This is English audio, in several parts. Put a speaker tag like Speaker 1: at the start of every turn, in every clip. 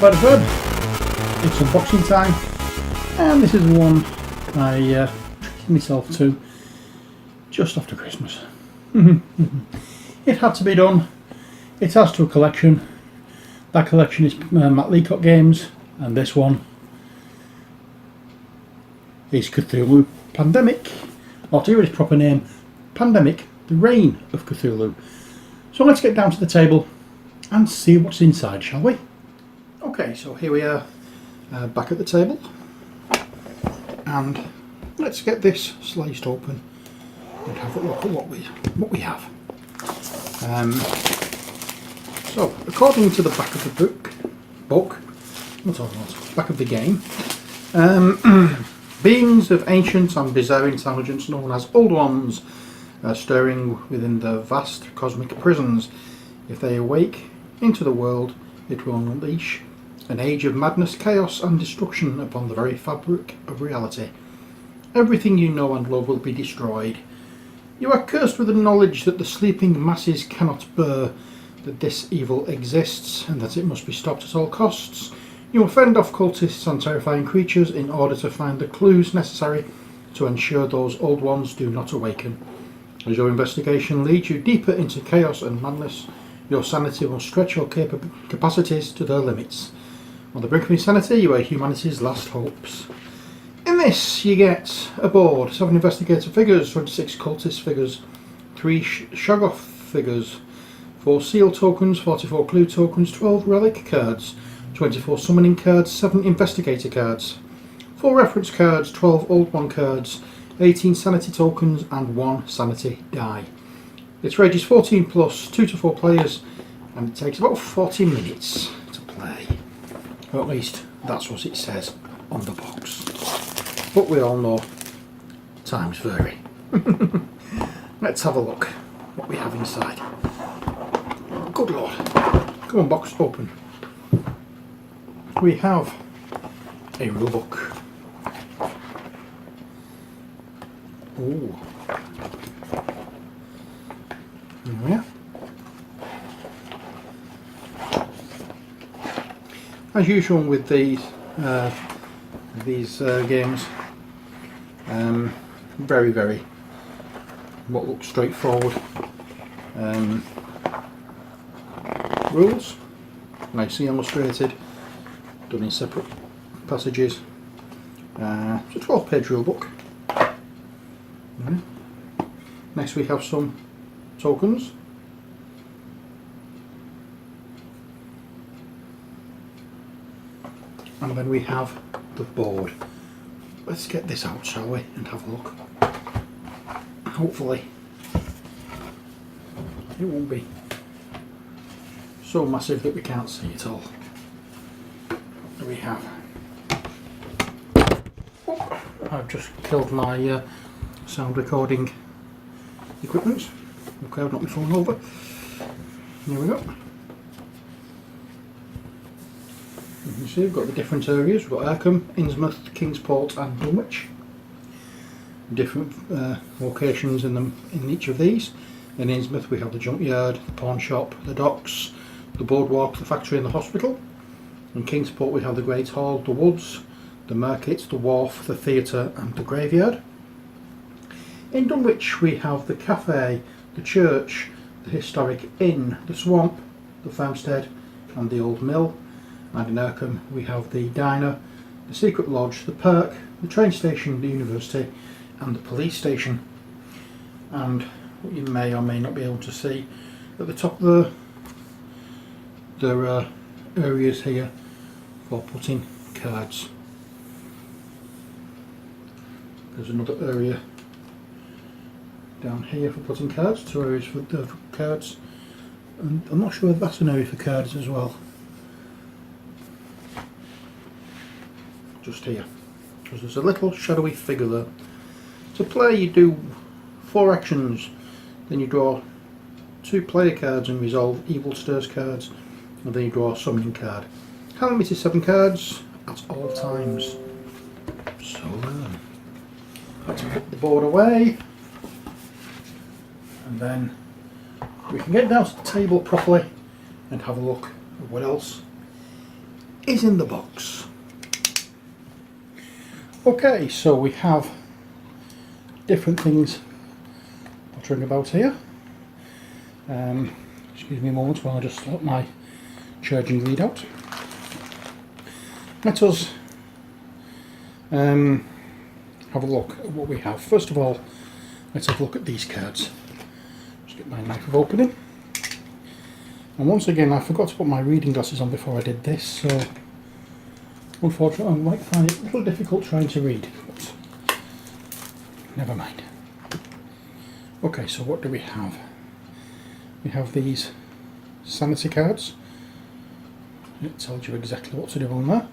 Speaker 1: by the bed. It's unboxing time, and this is one I treated myself to just after Christmas. It had to be done. It has to a collection. That collection is MacLeod games, and this one is Cthulhu Pandemic, or to its proper name, Pandemic Reign of Cthulhu. So let's get down to the table and see what's inside, shall we? Okay, so here we are back at the table, and let's get this sliced open and have a look at what we have. So, according to the back of the back of the game, beings of ancient and bizarre intelligence known as Old Ones are stirring within the vast cosmic prisons. If they awake into the world, it will unleash an age of madness, chaos and destruction upon the very fabric of reality. Everything you know and love will be destroyed. You are cursed with the knowledge that the sleeping masses cannot bear that this evil exists and that it must be stopped at all costs. You will fend off cultists and terrifying creatures in order to find the clues necessary to ensure those old ones do not awaken. As your investigation leads you deeper into chaos and madness, your sanity will stretch your capacities to their limits. On the brink of insanity, you are humanity's last hopes. In this, you get a board, 7 investigator figures, 26 cultist figures, 3 Shoggoth figures, 4 seal tokens, 44 clue tokens, 12 relic cards, 24 summoning cards, 7 investigator cards, 4 reference cards, 12 old one cards, 18 sanity tokens and 1 sanity die. Its range is 14 plus, 2 to 4 players, and it takes about 40 minutes to play. Or at least that's what it says on the box. But we all know times vary. Let's have a look what we have inside. Good lord. Come on, box open. We have a rule book. Ooh. There we are. As usual with these games, very what looks straightforward rules, nicely illustrated, done in separate passages. It's a 12-page rule book. Next we have some tokens. And then we have the board. Let's get this out, shall we, and have a look. Hopefully it won't be so massive that we can't see it all. There we have. Oh, I've just killed my sound recording equipment. Okay, I've knocked my phone over. There we go. You can see we've got the different areas. We've got Arkham, Innsmouth, Kingsport and Dunwich. Different locations in each of these. In Innsmouth we have the junkyard, the pawn shop, the docks, the boardwalk, the factory and the hospital. In Kingsport we have the Great Hall, the woods, the market, the wharf, the theatre and the graveyard. In Dunwich we have the cafe, the church, the historic inn, the swamp, the farmstead and the old mill. And in Arkham we have the diner, the secret lodge, the park, the train station, the university and the police station. And what you may or may not be able to see at the top there are areas here for putting cards. There's another area down here for putting cards, 2 areas for cards, and I'm not sure if that's an area for cards as well. Just here, because there's a little shadowy figure there. To play you do 4 actions, then you draw 2 player cards and resolve evil stirs cards, and then you draw a summoning card. Hand limit is 7 cards at all times. So let's put the board away, and then we can get down to the table properly and have a look at what else is in the box. Okay, so we have different things pottering about here. Excuse me a moment while I just sort my charging lead out. Let us have a look at what we have. First of all, let's have a look at these cards. Just get my knife of opening. And once again, I forgot to put my reading glasses on before I did this, so unfortunately I might find it a little difficult trying to read, but never mind. Okay, so what do we have? We have these sanity cards. It tells you exactly what to do on there.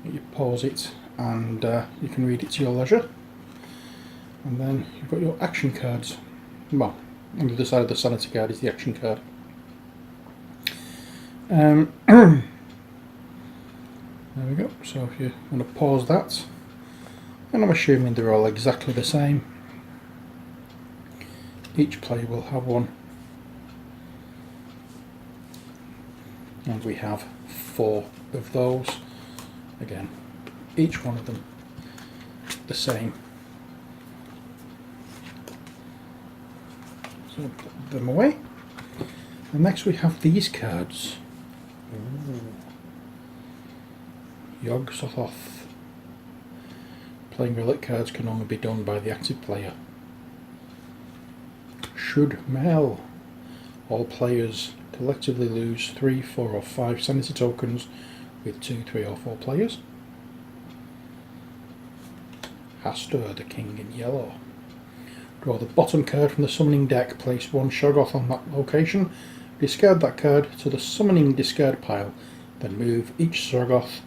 Speaker 1: You pause it and you can read it to your leisure. And then you've got your action cards. Well, on the other side of the sanity card is the action card. There we go. So if you want to pause that, and I'm assuming they're all exactly the same. Each player will have one. And we have 4 of those. Again, each one of them the same. So put them away. And next we have these cards. Yog Sothoth. Playing relic cards can only be done by the active player. Should Mel. All players collectively lose 3, 4 or 5 sanity tokens with 2, 3 or 4 players. Hastur, the king in yellow. Draw the bottom card from the summoning deck, place 1 Shoggoth on that location, discard that card to the summoning discard pile, then move each Shoggoth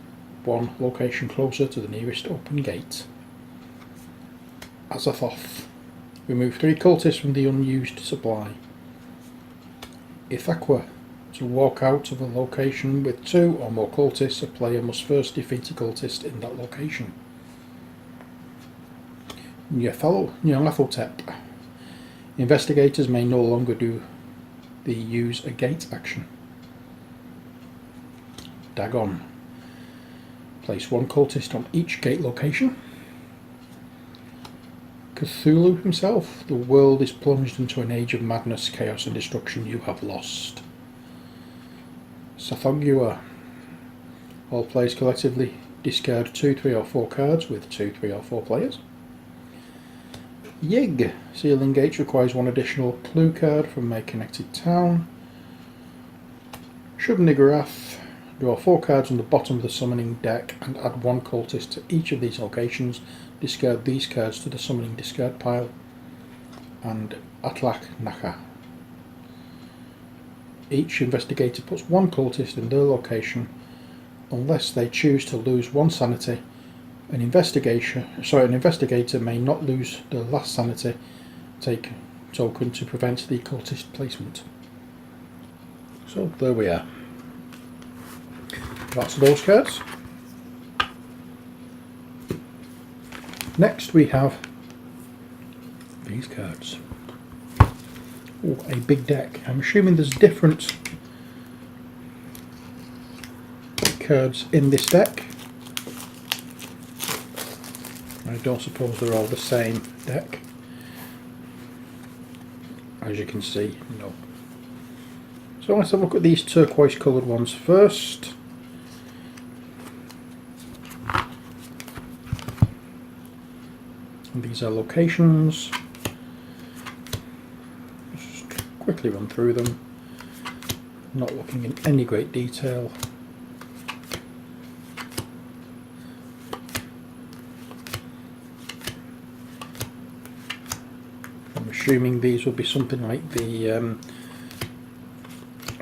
Speaker 1: 1 location closer to the nearest open gate. Azathoth. Remove 3 cultists from the unused supply. Ithaqua. To walk out of a location with 2 or more cultists, a player must first defeat a cultist in that location. Nyarlathotep. Investigators may no longer do the use a gate action. Dagon. Place 1 cultist on each gate location. Cthulhu himself. The world is plunged into an age of madness, chaos and destruction. You have lost. Sathogua. All players collectively discard 2, 3 or 4 cards with 2, 3 or 4 players. Yig. Sealing Gates requires 1 additional clue card from a connected town. Shub-Niggurath. Draw 4 cards on the bottom of the summoning deck and add 1 cultist to each of these locations. Discard these cards to the summoning discard pile. And Atlach Nacha. Each investigator puts 1 cultist in their location unless they choose to lose 1 sanity. An investigator may not lose their last sanity token to prevent the cultist placement. So there we are. That's those cards. Next we have these cards. Oh, a big deck. I'm assuming there's different cards in this deck. I don't suppose they're all the same deck. As you can see, no. So let's have a look at these turquoise coloured ones first. And these are locations. Just quickly run through them, not looking in any great detail. I'm assuming these will be something like the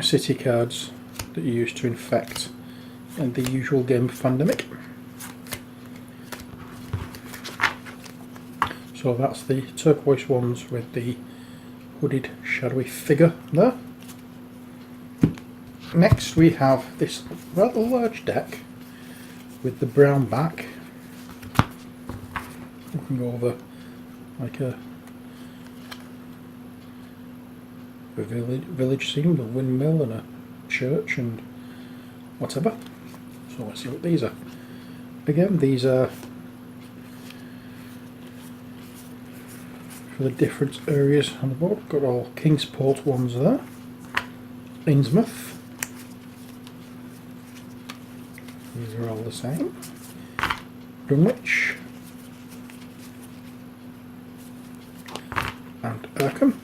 Speaker 1: city cards that you use to infect in the usual game of Pandemic. So that's the turquoise ones with the hooded shadowy figure there. Next we have this rather large deck with the brown back, looking over like a a village scene, a windmill and a church and whatever. So let's see what these are. Again, these are for the different areas on the board. Got all Kingsport ones there. Innsmouth. These are all the same. Dunwich. And Erkham.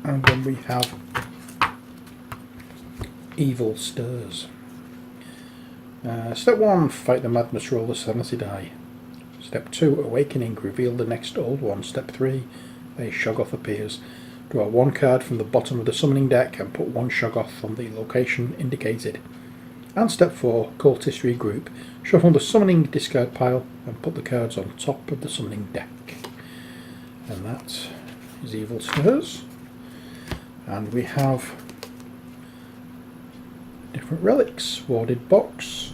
Speaker 1: And then we have Evil Stirs. Step 1, fight the madness, roll the sanity die. Step 2, awakening, reveal the next old one. Step 3, a Shoggoth appears. Draw one card from the bottom of the summoning deck and put one Shoggoth on the location indicated. And step 4, cultist regroup. Shuffle the summoning discard pile and put the cards on top of the summoning deck. And that is Evil Stirs. And we have different relics, warded box.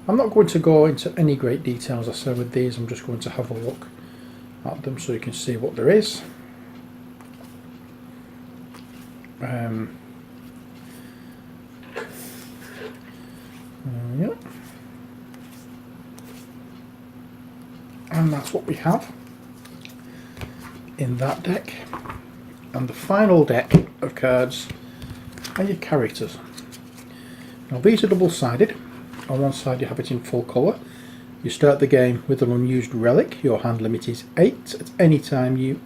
Speaker 1: I'm not going to go into any great detail, as I said, with these. I'm just going to have a look at them so you can see what there is. Yeah. And that's what we have in that deck. And the final deck of cards are your characters. Now these are double-sided. On one side you have it in full colour. You start the game with an unused relic. Your hand limit is 8. At any time you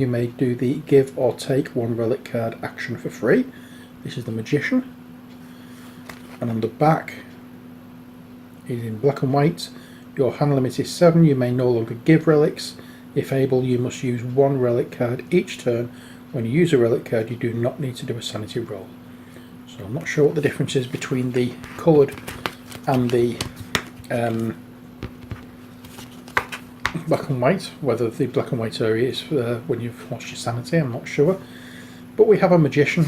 Speaker 1: may do the give or take one relic card action for free. This is the Magician. And on the back is in black and white. Your hand limit is 7. You may no longer give relics. If able, you must use one relic card each turn. When you use a relic card, you do not need to do a sanity roll. So I'm not sure what the difference is between the coloured and the black and white. Whether the black and white area is when you've lost your sanity, I'm not sure. But we have a Magician,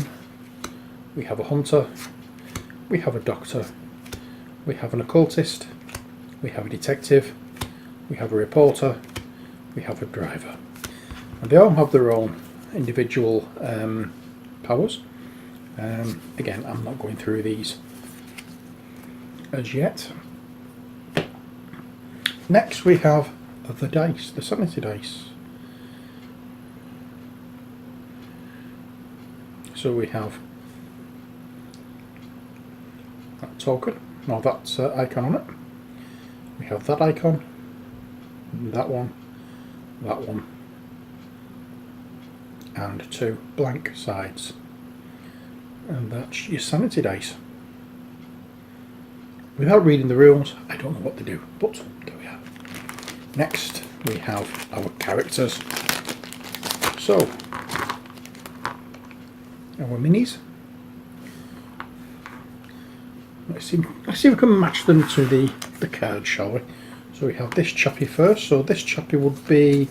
Speaker 1: we have a Hunter, we have a Doctor, we have an Occultist, we have a Detective, we have a Reporter, we have a Driver. And they all have their own individual powers. Again, I'm not going through these as yet. Next we have the dice, the sanity dice. So we have that token, no, that icon on it. We have that icon, that one, and 2 blank sides. And that's your sanity dice. Without reading the rules, I don't know what to do, but there we are. Next, we have our characters. So, our minis. Let's see if we can match them to the card, shall we? So we have this chappie first. So this chappie would be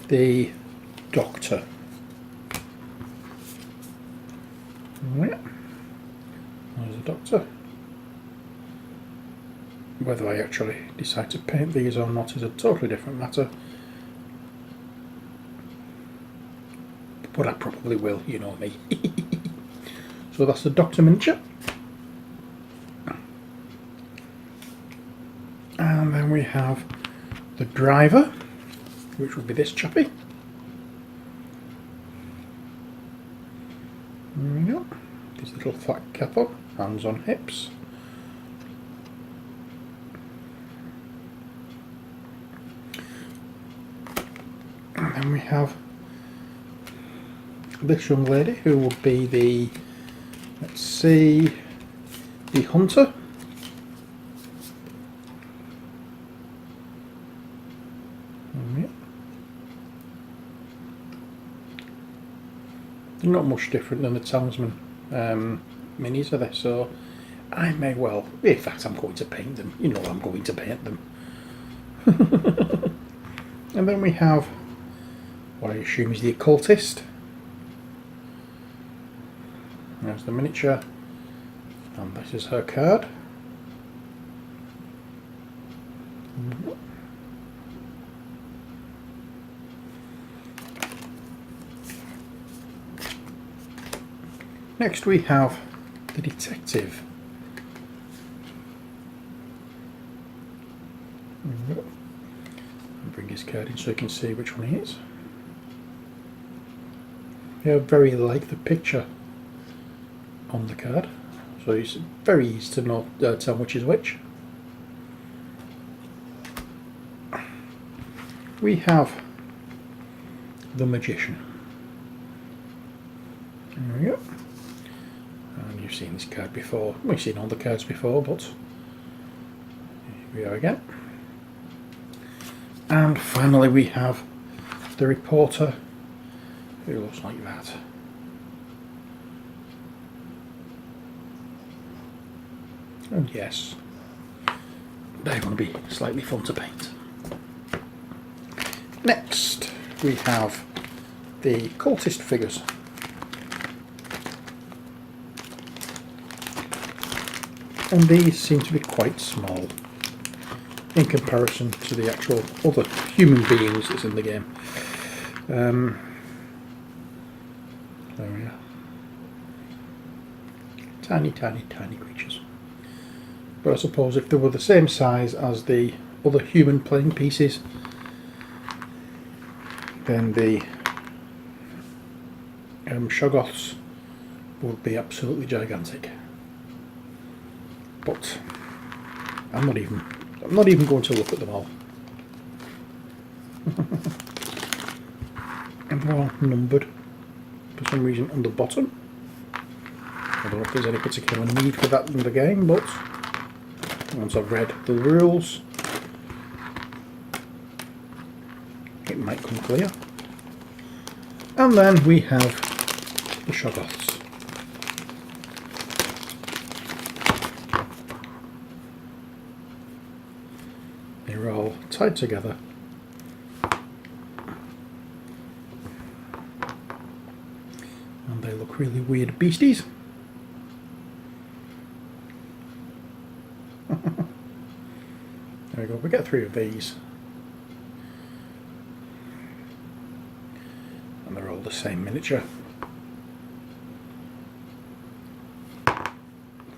Speaker 1: the Doctor. Yeah. There's the Doctor. Whether I actually decide to paint these or not is a totally different matter. But I probably will, you know me. So that's the Doctor miniature. And then we have the Driver, which would be this chappie. There we go. This little flat cap on, hands on hips. And then we have this young lady, who would be the, let's see, the Hunter. They're not much different than the Talisman minis, are they? So I may well, in fact I'm going to paint them. You know I'm going to paint them. And then we have what I assume is the Occultist. There's the miniature, and this is her card. Next we have the detective. I'll bring his card in so you can see which one he is. Yeah, very like the picture on the card, so it's very easy to know, tell which is which. We have the magician. There we go. And you've seen this card before. We've seen all the cards before, but here we are again. And finally we have the reporter, who looks like that. And yes, they're going to be slightly fun to paint. Next we have the cultist figures. And these seem to be quite small in comparison to the actual other human beings that's in the game. There we are. Tiny, tiny, tiny creatures. But I suppose if they were the same size as the other human playing pieces, then the Shoggoths would be absolutely gigantic. But I'm not even going to look at them all. And they're all numbered for some reason on the bottom. I don't know if there's any particular need for that in the game, but once I've read the rules, it might come clear. And then we have the Shoggoths. They're all tied together. And they look really weird beasties. There we go, we get 3 of these. And they're all the same miniature.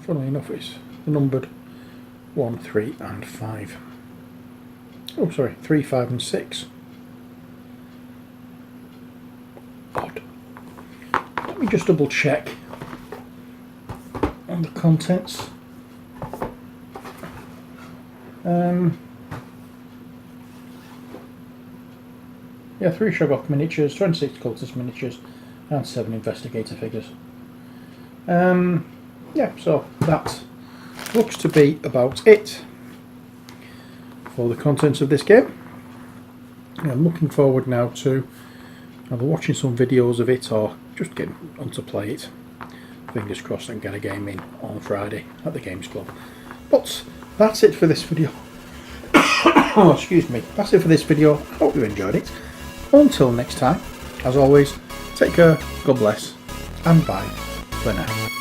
Speaker 1: Funnily enough, it's numbered 1, 3 and 5. Oh, sorry, 3, 5 and 6. Odd. Let me just double check on the contents. Yeah, 3 Shoggoth miniatures, 26 cultist miniatures, and 7 investigator figures. Yeah, so that looks to be about it for the contents of this game. I'm looking forward now to either watching some videos of it or just getting on to play it. Fingers crossed I can get a game in on Friday at the Games Club. But that's it for this video. Oh, excuse me. That's it for this video. I hope you enjoyed it. Until next time, as always, take care, God bless, and bye for now.